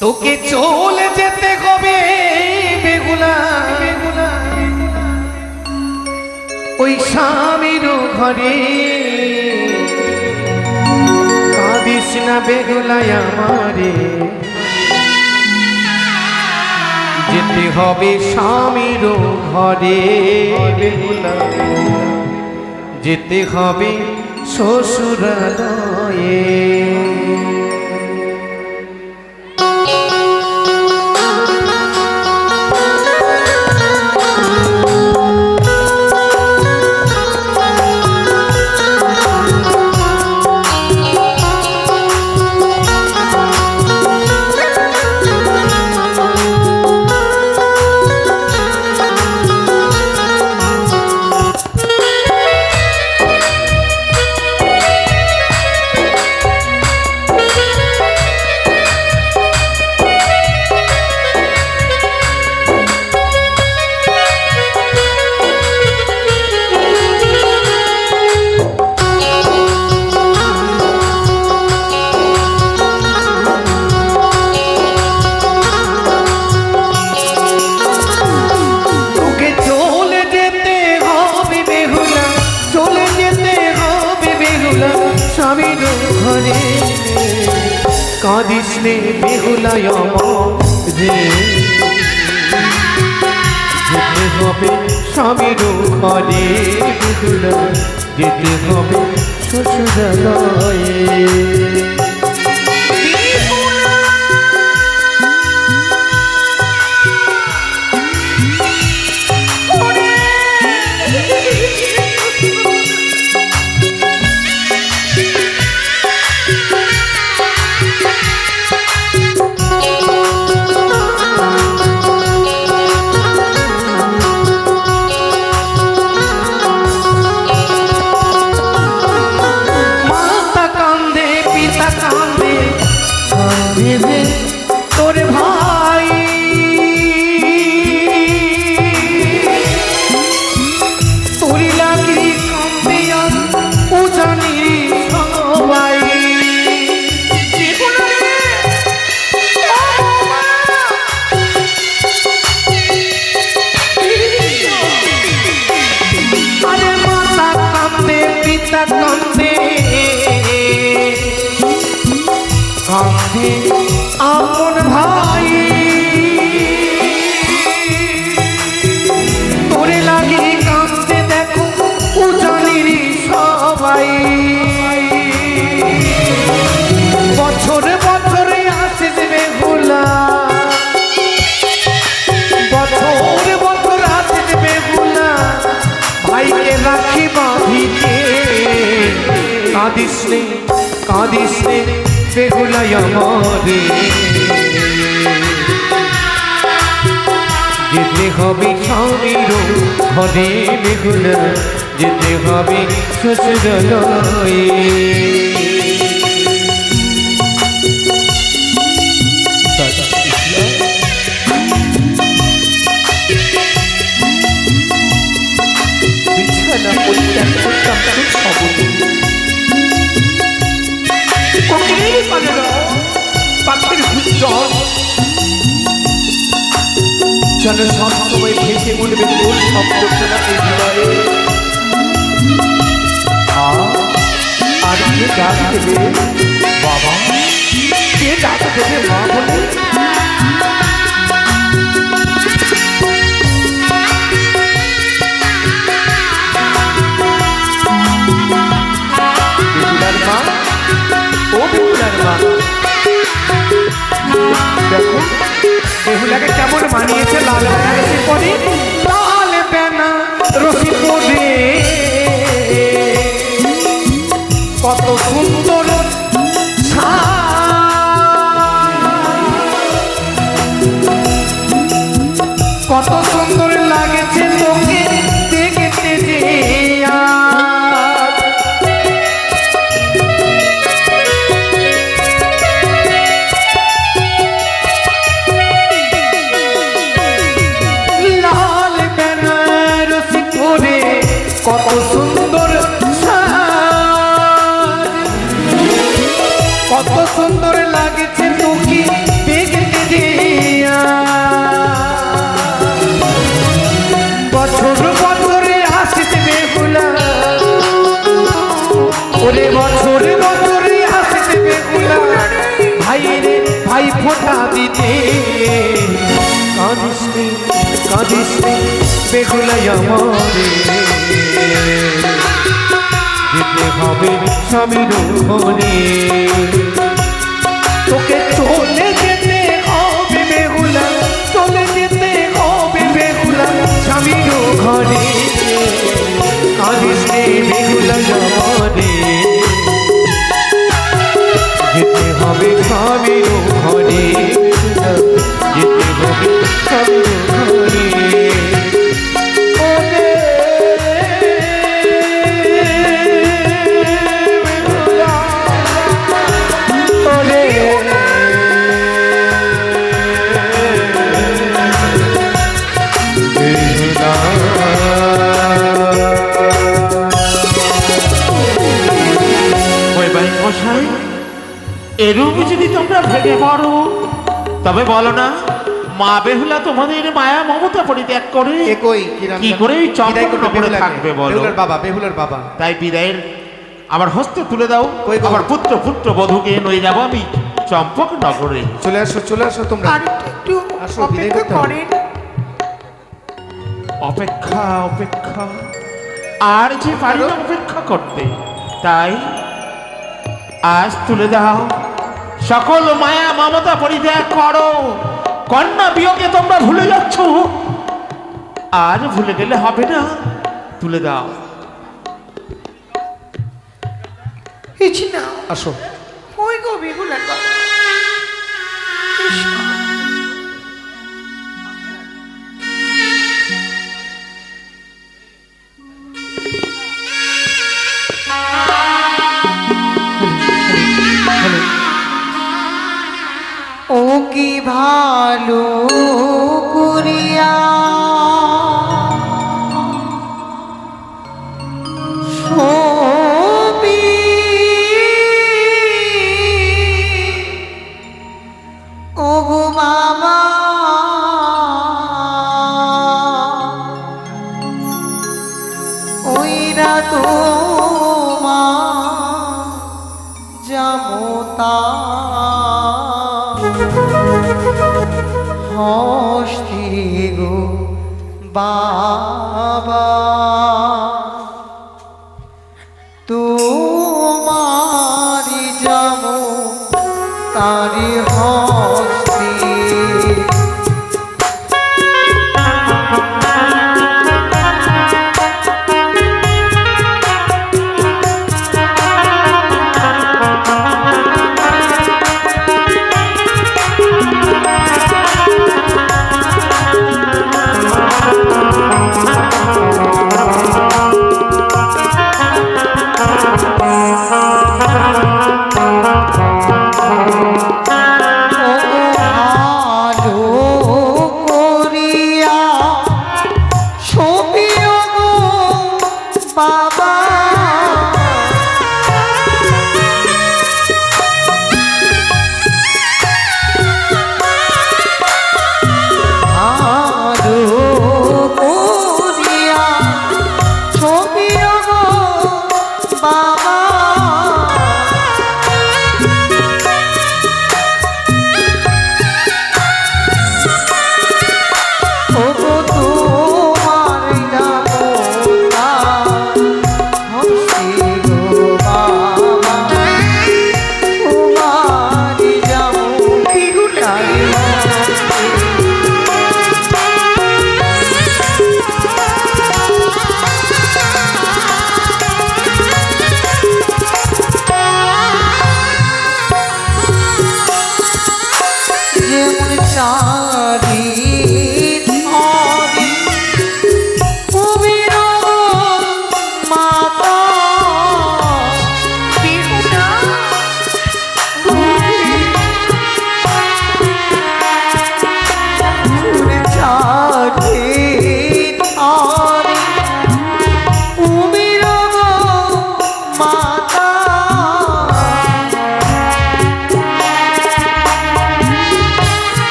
তোকে চলে যেতে হবে বেগুলা ওই স্বামীর ঘরে। কাঁদিস না বেগুলাই আমারে, যেতে হবে স্বামীর ঘরে। বেগুলা যেতে হবে শ্বশুরালয়ে। স্বামীর ঘরে কাঁদিস রে বেহুলাই আমারে, যেতে হবে স্বামীর ঘরে। বেহুলা যেতে হবে শ্বশুরালয়ে। তোর ভাই তোর লাগি কান্দে ও জানি সবাই। আরে মাতা কান্দে পিতা কান্দে কান্দে আপন ভাই, তোরে লাগে কাঁদতে দেখো উজানির সবাই। বছরে বছরে আসে দেবে ভোলা, বছরে বছর আসে দেবে ভোলা, ভাইকে রাখি বাঁধিতে। কাঁদিস রে কাঁদিস রে বেহুলাই আমারে, যেতে হবে স্বামীর ঘরে। বেহুলা যেতে হবে শ্বশুরালয়ে। বিছানা পরিত্যাগ করতাম তোর খবর, কোকিলের পানের পাখির গুঞ্জন যেন সবসময় ভেসে উঠবে তোর শব্দ শোনা এই হৃদয়ে। আর কে ডাক দেবে বাবা, কে ডাক দেবে মা বলে? বেহুলার মা, ও বেহুলার মা, দেখো বেহুলাকে কেমন মানিয়েছে লাল বেনারসি পরে। লাল বেনারসি পরে কত সুন্দর কত সুন্দর লাগেছে তোকে দেখতে যে। কত সুন্দর কত সুন্দর লাগছে তোকে দেখতে ভাই ফোঁটা দিতে কাঁদিস নে বেহুলা আমারে যেতে হবে স্বামীর ঘরে তোকে চলে যেতে হবে বেহুলা চলে যেতে হবে বেহুলা স্বামীর ঘরে কাঁদিস নে বেহুলা আমারে যেতে হবে স্বামীর ঘরে যেতে হবে স্বামীর ঘরে এরূপ যদি তোমরা ভেঙে পড়ো তবে বলো না মা বেহুলা তোমাদের মায়া মমতা পরিত্যাগ করে কি করে চম্পকনগরে থাকবে বলো? বেহুলার বাবা তাই বিদায়ের আমার হস্তে তুলে দাও, আমার পুত্র বধূকে নিয়ে যাবো আমি চম্পকনগরে। চলে আসো তোমরা। একটু অপেক্ষা করেন। অপেক্ষা আর যে পারি না অপেক্ষা করতে, তাই আজ তুলে দাও, সকল মায়া মমতা পরিত্যাগ করো। কন্যা বিয়োগে তোমরা ভুলে যাচ্ছ, আজ ভুলে গেলে হবে না, তুলে দাও। আসো। ওই গো বেহুলার বাবা। ও কি ভালো করিয়া ছবি ও গো বাবা ওইরা তো মা জামতা হস্তি গো বাবা তোমারি যাবো তারি হস্তি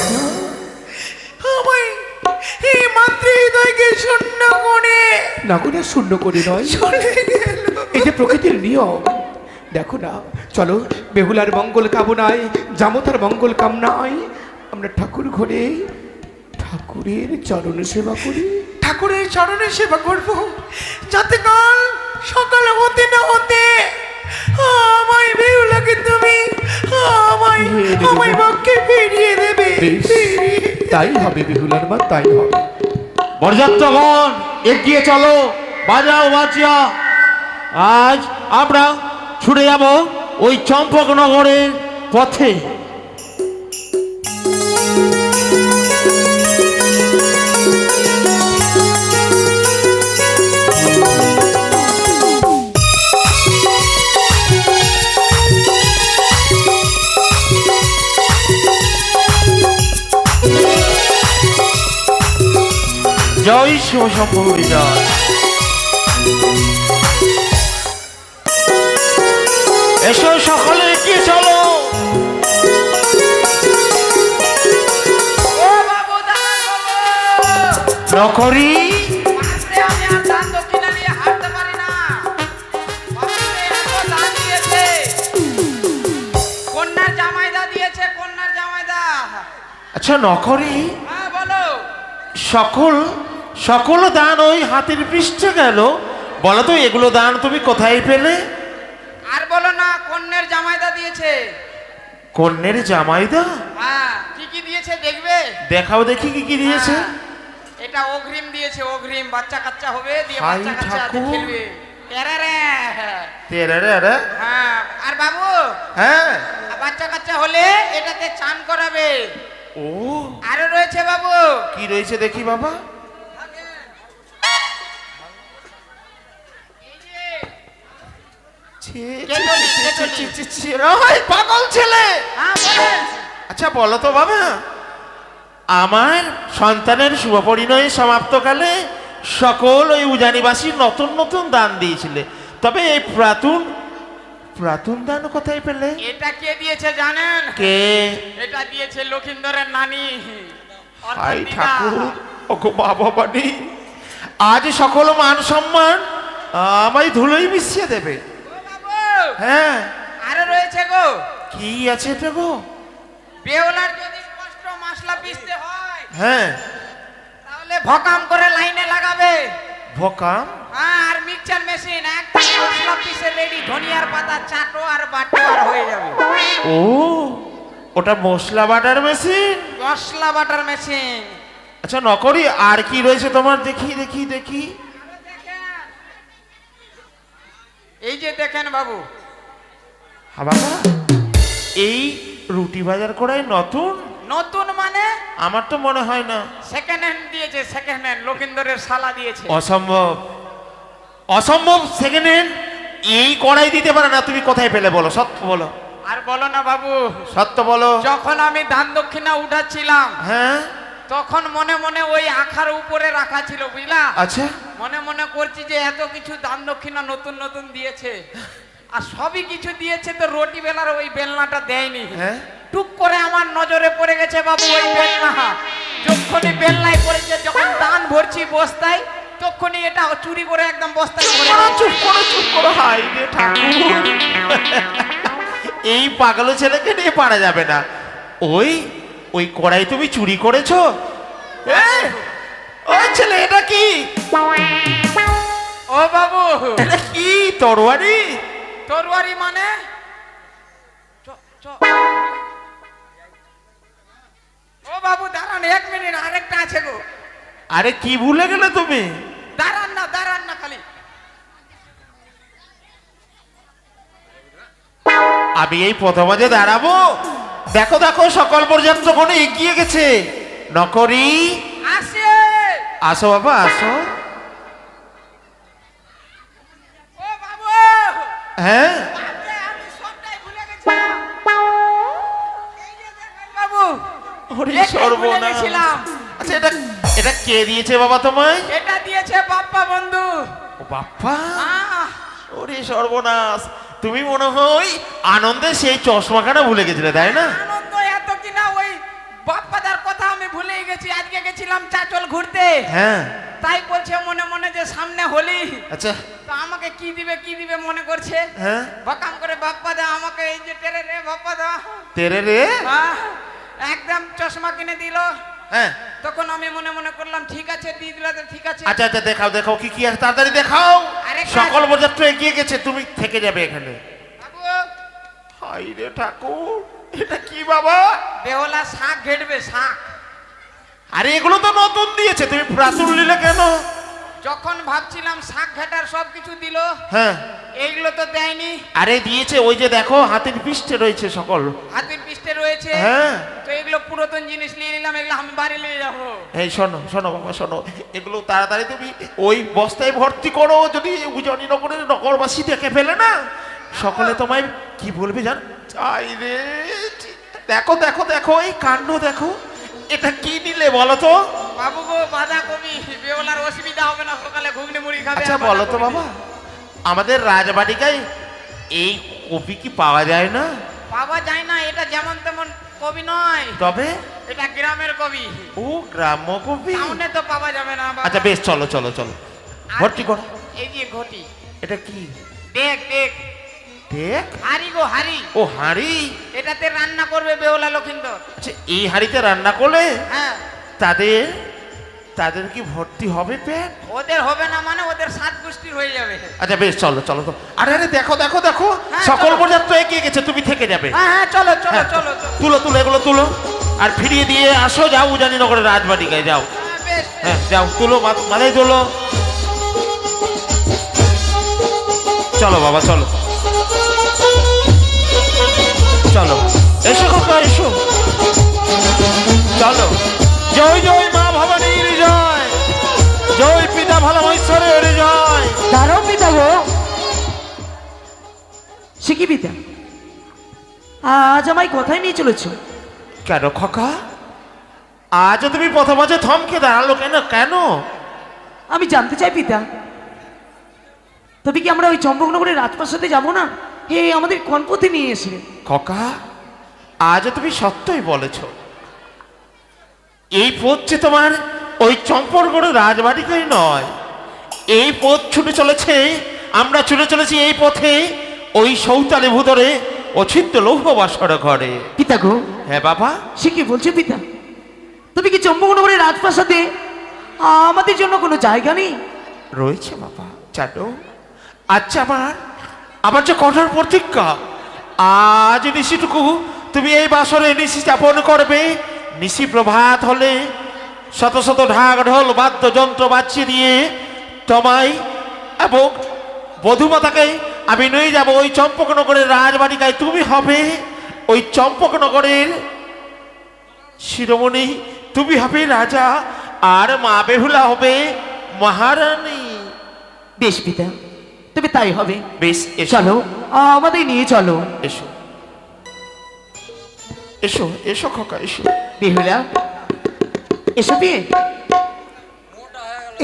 বাছা আমায় এই মাতৃহৃদয়কে শূন্য করে না করে শূন্য করে নয়, চলে গেল। এই যে প্রকৃতির নিয়ম। দেখো না, চলো বেহুলার মঙ্গল কামনায় জামতার মঙ্গল কামনায় আমরা ঠাকুর ঘরে ঠাকুরের চরণ সেবা করি। ঠাকুরের চরণে সেবা করব, যাতে কাল সকাল হতে না হতে আমায় বেহুলাকে তুমি আমায় আমায় পক্ষে ফিরিয়ে দেবে। বেশ, তাই হবে বেহুলার মা, তাই হবে। বরযাত্রগণ এগিয়ে চলো, বাজাও বাজিয়া। আজ আমরা ছুটে যাব ওই চম্পকনগরের পথে। জয় শিব শম্ভুরি জয়। এসো সকলে এগিয়ে চলো। ও বাবু নকরি আমি আর দান দক্ষিণা নিয়ে হাঁটতে পারি না। বাপরে এত দান দিয়েছে, কন্যার জামাইদা দিয়েছে, কন্যার জামাইদা। আচ্ছা নকরি, হ্যাঁ বলো। সকল সকল দান ওই হাতির পৃষ্ঠে গেল। বলো তো এগুলো দান তুমি কোথায় পেলে? আর বলো না, কন্যার জামাইদা দিয়েছে। কন্যের জামাইদা? হ্যাঁ, কি কি দিয়েছে দেখবে? দেখাও দেখি কি কি দিয়েছে। হ্যাঁ, এটা অগ্রিম দিয়েছে, অগ্রিম। বাচ্চা কাচ্চা হবে, দিয়ে হাই বাচ্চা কাচ্চা ঠাকুর। খেলবে। টেরারে। তেরে রে রে। হ্যাঁ, আর বাবু হ্যাঁ, বাচ্চা কাচ্চা হলে এটাতে চান করাবে। ও আরো রয়েছে বাবু। কি রয়েছে দেখি বাবা। এই যে, ছি, কেটলি, ছি, ছি, কেটলি। ছি, ছি, ছি, ওই পাগল ছেলে। হ্যাঁ বলেন। আচ্ছা বলো তো বাবা, আমার সন্তানের শুভ পরিণয় সমাপ্তকালে সকল ওই উজানিবাসী নতুন নতুন দান দিয়েছিলে, তবে এই প্রাতুন দান কোথায় পেলে? এটা কে দিয়েছে জানেন? কে? এটা দিয়েছে লক্ষিন্দরের নানি। অর্থাৎ হাই দিদা। ঠাকুর, ওগো বাবা বাড়ি, আজ সকল মান সম্মান আমায় ধুলোই মিশিয়ে দেবে। ও বাবু, হ্যাঁ, আরো রয়েছে গো। কি আছে এটা গো? বেহুলার যদি স্পষ্ট মশলা পিষতে হয়, হ্যাঁ, তাহলে ভকাম করে লাইনে লাগাবে। ভোকাম? হ্যাঁ, আর মিক্সচার মেশিন একদম মশলা পিষে রেডি। ধনিয়ার পাতা চাটো আর বাটো আর হয়ে যাবে। ও, ওটা মশলা বাটার মেশিন। মশলা বাটার মেশিন। আচ্ছা নকরি, আর কি রয়েছে তোমার? দেখি দেখি দেখি। এই যে দেখেন বাবু। হ্যাঁ বাবা, এই রুটি বাজার করাই নতুন? নতুন মানে আমার তো মনে হয় না। সেকেন্ড হ্যান্ড দিয়েছে, সেকেন্ড হ্যান্ড। লক্ষিন্দরের শালা দিয়েছে। অসম্ভব, অসম্ভব। সেকেন্ড হ্যান্ড এই কড়াই দিতে পারে না। তুমি কোথায় পেলে বলো, সত্য বলো। আর বলো না বাবু, সত্য বলো। যখন আমি দান দক্ষিণা উঠাচ্ছিলাম, হ্যাঁ, তখন মনে মনে ওই আখার উপরে রাখা ছিল, বুঝলা? আচ্ছা, মনে মনে করছি যে এত কিছু দান দক্ষিণা নতুন নতুন দিয়েছে, আর সবই কিছু দিয়েছে, তো রুটি বেলার ওই বেলনাটা দেয়নি। হ্যাঁ, টুক করে আমার নজরে পড়ে গেছে বাবু ওই বেলনা। যখনই বেলনায় পড়েছে, যখন দান ভরছি বস্তায়, তখনই এটা চুরি করে একদম বস্তায় ভরে চুপ করো, চুপ করো। হাই রে ঠাকুর, এই পাগল ছেলেকে নিয়ে পারা যাবে না। ওই ওই কড়াই তুমি চুরি করেছো? ওই ছেলে, এটা কি? ও বাবু, এটা কি তরবারি? তরবারি মানে? ও বাবু দাঁড়ান, 1 মিনিট, আরেকটা আছে গো। আরে কি ভুলে গেলে তুমি? দাঁড়ান না খালি। আমি এই প্রথমে যে দাঁড়াবো, দেখো দেখো সকল পর্যন্ত কোনো এগিয়ে গেছে। নকরি, আসে। আসো বাবা, আসো। ও বাবু, হ্যাঁ, বাপরে, আমি সবটাই ভুলে গেছিলাম। এই যে দেখেন বাবু, ওরে এটাই ভুলে সর্বনাশ। গেছিলাম। আচ্ছা, এটা এটা কে দিয়েছে বাবা তোমায়? এটা দিয়েছে বাপ্পা বন্ধু। ও বাপ্পা, আহ, ওরে সর্বনাশ। তুমি মনে হয় আনন্দে সেই চশমাখানা ভুলে গেছিলে, তাই না? আনন্দ এত কিনা ওই বাপ্পাদার কথা আমি ভুলেই গেছি। আজকে গেছিলাম চাচল ঘুরতে, হ্যাঁ তাই বলছে মনে মনে যে সামনে হোলি, আচ্ছা তো আমাকে কি দিবে মনে করছে। হ্যাঁ বাকাম করে বাপ্পাদা আমাকে এই যে টেরে রে বাপ্পাদা, তেরে রে একদম চশমা কিনে দিল। হ্যাঁ তখন আমি মনে মনে করলাম ঠিক আছে, দিয়ে দিলে তো ঠিক আছে। আচ্ছা আচ্ছা দেখাও দেখাও কি কি আছে তাড়াতাড়ি দেখাও। আরে কাজ- সকল বরযাত্রী এগিয়ে গেছে, তুমি থেকে যাবে এখানে। বাবু, হাই রে ঠাকুর, এটা কি বাবা? বেহলা শাক ঘেটবে, শাক। আরে এগুলো তো নতুন দিয়েছে, তুমি প্রাচুর নিলে কেন? যখন ভাবছিলাম শাক ঘাটার সব কিছু দিল, হ্যাঁ এইগুলো তো দেয়নি। আরে দিয়েছে, ওই যে দেখো হাতের পৃষ্ঠে রয়েছে সকল। হাতের পিষ্টে রয়েছে, হ্যাঁ তো এগুলো পুরাতন জিনিস নিয়ে নিলাম, এগুলো আমি বাড়ি নিয়ে যাবো। এই শোনো শোনো বাবা শোনো, এগুলো তাড়াতাড়ি তুমি ওই বস্তায় ভর্তি করো, যদি উজনিনগরের নগরবাসী দেখে ফেলে না, সকলে তোমায় কি বলবে জান? আই রে, দেখো দেখো দেখো এই কাণ্ড দেখো, এটা কি নিলে বলো তো? বাবু গো, বাঁধাকপি, বেওলার অসুবিধা হবে না, সকালে ঘুগনি মুড়ি খাবে। আচ্ছা আর বলো তো বাঁধাকপি বাবা, আমাদের রাজবাড়িকায় এই কপি কি পাওয়া যায় না? পাওয়া যায় না, এটা যেমন তেমন কবি নয়, তবে এটা গ্রামের কবি। ও গ্রাম্য কপি। টাউনে তো পাওয়া যাবে না বাবা। আচ্ছা বেশ, চলো চলো চলো আর ভর্তি করো। এই যে ঘটি, এটা কি? দেখ দেখ, দেখ, হাড়ি গো হাড়ি, ও হাঁড়ি। এটাতে রান্না করবে বেওলা লক্ষিন্দর। আচ্ছা এই হাঁড়িতে রান্না করলে হ্যাঁ, তাদের তাদের কি ভর্তি হবে পেট? ওদের হবে না মানে ওদের সাত গোষ্ঠীর হয়ে যাবে। আচ্ছা বেশ, চলো চলো তো। আরে আরে দেখো দেখো দেখো, হ্যাঁ, সকল চলো। বরযাত্রী এগিয়ে গেছে, তুমি থেকে যাবে। হ্যাঁ হ্যাঁ, চলো চলো হ্যাঁ। চলো চলো। তুলো তুলো এগুলো তুলো, আর ফিরিয়ে দিয়ে আসো, যাও উজানিনগরের রাজবাড়িকায় যাও। হ্যাঁ, বেশ বেশ। হ্যাঁ যাও, তুলো মাথায় তুলো। চলো বাবা চলো চলো, এসো খোকা এসো, চলো। জয় জয় মা ভবানীর জয়, জয় পিতা ভালোমৈশ্বরের জয়। দাঁড়াও পিতা গো, সে কি পিতা, আজ আমায় কোথায় নিয়ে চলেছ? কেন খোকা, আজও তুমি প্রথম আছে থমকে দাঁড়ালো কেন? কেন? আমি জানতে চাই পিতা, তবে কি আমরা ওই চম্পকনগরের রাজপ্রাসাদে যাব না? হে আমাদের কনপথে নিয়ে এসে। খোকা, আজও তুমি সত্যই বলেছ, এই পথ যে তোমার ওই চম্পকনগরের রাজবাড়িতেই নয়, এই পথ ছুটে চলেছে, আমরা ছুটে চলেছি এই পথে ওই সৌতালে ভূতরে অছিদ্র লৌহ বাসর ঘরে। পিতা গো, হ্যাঁ বাবা। সে কি বলছে পিতা? তবে কি চম্পকনগরের রাজপ্রাসাদে আমাদের জন্য কোনো জায়গা নেই? রয়েছে বাবা, জানো আচ্ছা আমার যে কঠোর প্রতিজ্ঞা, আজ নিশিটুকু তুমি এই বাসরে নিশি যাপন করবে। নিশি প্রভাত হলে শত শত ঢাক ঢোল বাদ্যযন্ত্র বাজিয়ে দিয়ে তোমায় এবং বধূমাতাকে আমি নিয়ে যাব ওই চম্পকনগরের রাজবাড়িকায়। তুমি হবে ওই চম্পকনগরের শিরোমণি, তুমি হবে রাজা, আর মা বেহুলা হবে মহারানী। বেশ পিতা, তবে তাই হবে। বেশ এসো চলো, আমাদের নিয়ে চলো। এসো এসো এসো খোকা এসো। বেহুলা, এসো বিয়ে।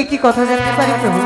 এ কি কথা জানতে পারি প্রভু?